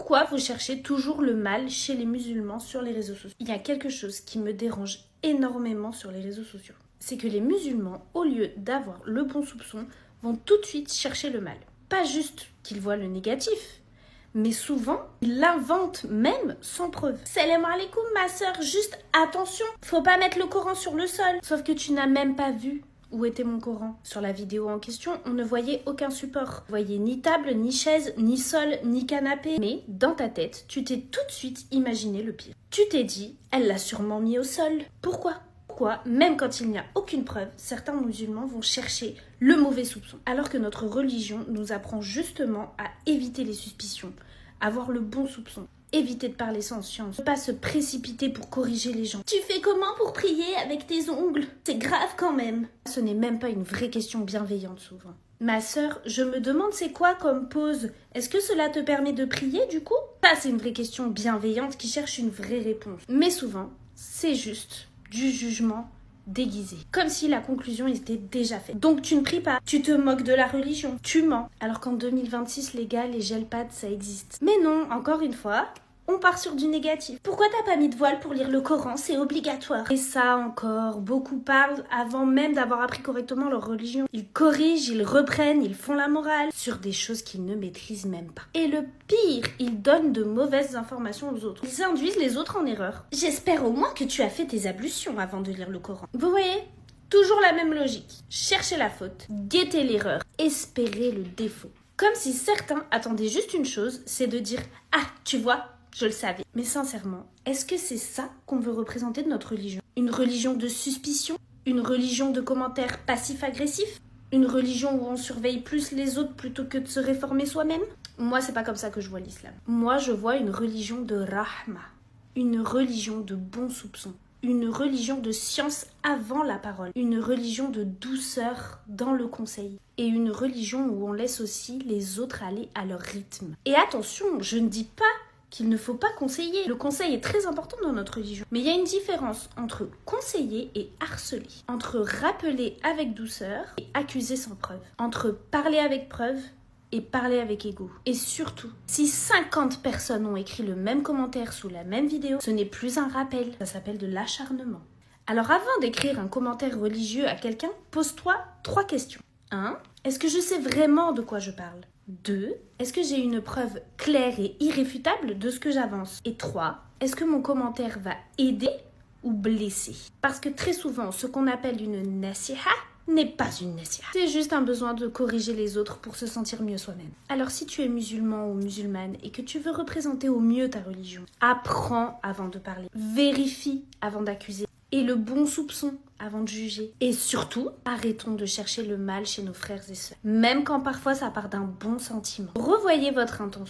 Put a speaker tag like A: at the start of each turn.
A: Pourquoi vous cherchez toujours le mal chez les musulmans sur les réseaux sociaux? Il y a quelque chose qui me dérange énormément sur les réseaux sociaux. C'est que les musulmans, au lieu d'avoir le bon soupçon, vont tout de suite chercher le mal. Pas juste qu'ils voient le négatif, mais souvent, ils l'inventent même sans preuve. Salam alaikum ma sœur, juste attention, faut pas mettre le Coran sur le sol. Sauf que tu n'as même pas vu où était mon Coran. Sur la vidéo en question, on ne voyait aucun support. Vous voyez ni table, ni chaise, ni sol, ni canapé. Mais dans ta tête, tu t'es tout de suite imaginé le pire. Tu t'es dit, elle l'a sûrement mis au sol. Pourquoi ? Pourquoi, même quand il n'y a aucune preuve, certains musulmans vont chercher le mauvais soupçon, alors que notre religion nous apprend justement à éviter les suspicions, avoir le bon soupçon, éviter de parler sans science, ne pas se précipiter pour corriger les gens. Tu fais comment pour prier avec tes ongles? C'est grave quand même. Ce n'est même pas une vraie question bienveillante souvent. Ma sœur, je me demande c'est quoi comme pause? Est-ce que cela te permet de prier du coup? Ça c'est une vraie question bienveillante qui cherche une vraie réponse. Mais souvent, c'est juste du jugement déguisé. Comme si la conclusion était déjà faite. Donc tu ne pries pas, tu te moques de la religion, tu mens. Alors qu'en 2026, les gars, les gel pads, ça existe. Mais non, encore une fois, on part sur du négatif. Pourquoi t'as pas mis de voile pour lire le Coran? C'est obligatoire. Et ça encore, beaucoup parlent avant même d'avoir appris correctement leur religion. Ils corrigent, ils reprennent, ils font la morale sur des choses qu'ils ne maîtrisent même pas. Et le pire, ils donnent de mauvaises informations aux autres. Ils induisent les autres en erreur. J'espère au moins que tu as fait tes ablutions avant de lire le Coran. Vous voyez ? Toujours la même logique. Cherchez la faute, guettez l'erreur, espérez le défaut. Comme si certains attendaient juste une chose, c'est de dire « Ah, tu vois ?» Je le savais. Mais sincèrement, est-ce que c'est ça qu'on veut représenter de notre religion? Une religion de suspicion? Une religion de commentaires passifs-agressifs? Une religion où on surveille plus les autres plutôt que de se réformer soi-même? Moi, c'est pas comme ça que je vois l'islam. Moi, je vois une religion de rahma. Une religion de bon soupçon. Une religion de science avant la parole. Une religion de douceur dans le conseil. Et une religion où on laisse aussi les autres aller à leur rythme. Et attention, je ne dis pas qu'il ne faut pas conseiller. Le conseil est très important dans notre religion. Mais il y a une différence entre conseiller et harceler. Entre rappeler avec douceur et accuser sans preuve. Entre parler avec preuve et parler avec ego. Et surtout, si 50 personnes ont écrit le même commentaire sous la même vidéo, ce n'est plus un rappel, ça s'appelle de l'acharnement. Alors avant d'écrire un commentaire religieux à quelqu'un, pose-toi 3 questions. 1. Est-ce que je sais vraiment de quoi je parle? 2. Est-ce que j'ai une preuve claire et irréfutable de ce que j'avance? Et 3. Est-ce que mon commentaire va aider ou blesser? Parce que très souvent, ce qu'on appelle une nasiha n'est pas une nasiha. C'est juste un besoin de corriger les autres pour se sentir mieux soi-même. Alors si tu es musulman ou musulmane et que tu veux représenter au mieux ta religion, apprends avant de parler. Vérifie avant d'accuser. Et le bon soupçon avant de juger. Et surtout, arrêtons de chercher le mal chez nos frères et sœurs. Même quand parfois ça part d'un bon sentiment. Revoyez votre intention.